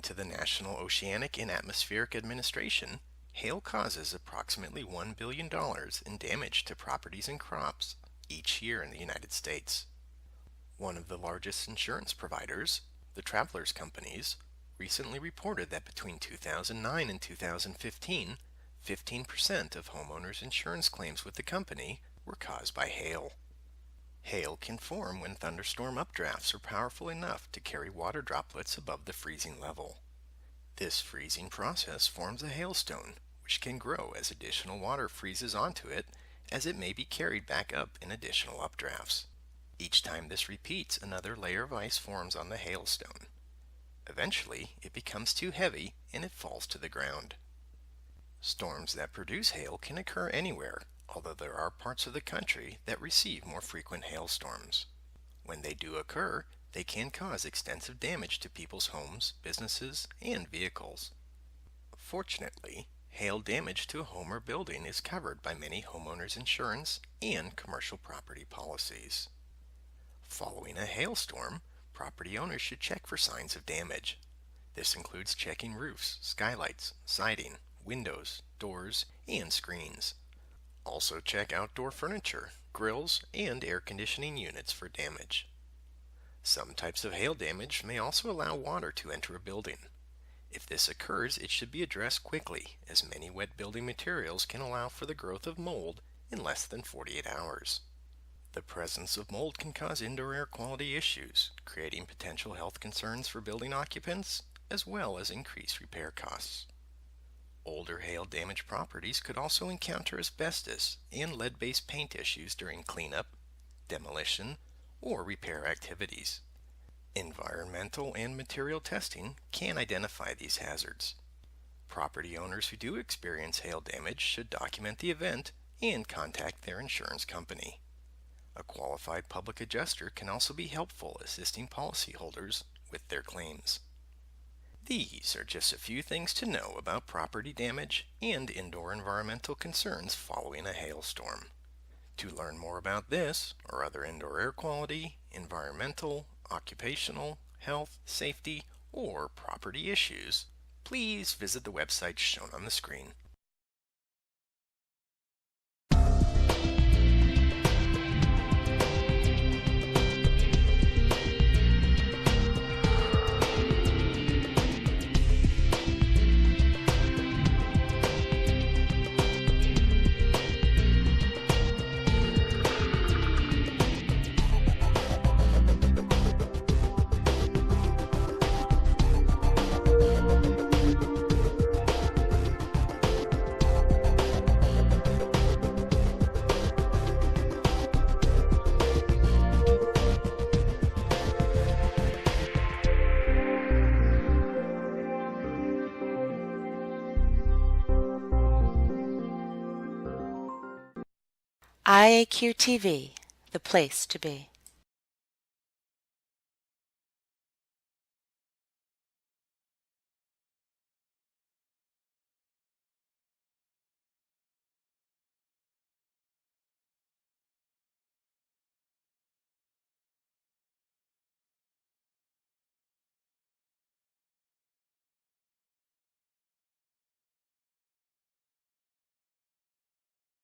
to the National Oceanic and Atmospheric Administration, hail causes approximately $1 billion in damage to properties and crops each year in the United States. One of the largest insurance providers, the Travelers Companies, recently reported that between 2009 and 2015, 15% of homeowners' insurance claims with the company were caused by hail. Hail can form when thunderstorm updrafts are powerful enough to carry water droplets above the freezing level. This freezing process forms a hailstone, which can grow as additional water freezes onto it, as it may be carried back up in additional updrafts. Each time this repeats, another layer of ice forms on the hailstone. Eventually, it becomes too heavy and it falls to the ground. Storms that produce hail can occur anywhere, although there are parts of the country that receive more frequent hailstorms. When they do occur, they can cause extensive damage to people's homes, businesses, and vehicles. Fortunately, hail damage to a home or building is covered by many homeowners insurance and commercial property policies. Following a hailstorm, property owners should check for signs of damage. This includes checking roofs, skylights, siding, windows, doors, and screens. Also check outdoor furniture, grills, and air conditioning units for damage. Some types of hail damage may also allow water to enter a building. If this occurs, it should be addressed quickly, as many wet building materials can allow for the growth of mold in less than 48 hours. The presence of mold can cause indoor air quality issues, creating potential health concerns for building occupants, as well as increased repair costs. Older hail-damaged properties could also encounter asbestos and lead-based paint issues during cleanup, demolition, or repair activities. Environmental and material testing can identify these hazards. Property owners who do experience hail damage should document the event and contact their insurance company. A qualified public adjuster can also be helpful assisting policyholders with their claims. These are just a few things to know about property damage and indoor environmental concerns following a hailstorm. To learn more about this or other indoor air quality, environmental, occupational, health, safety, or property issues, please visit the website shown on the screen. IAQ TV, the place to be.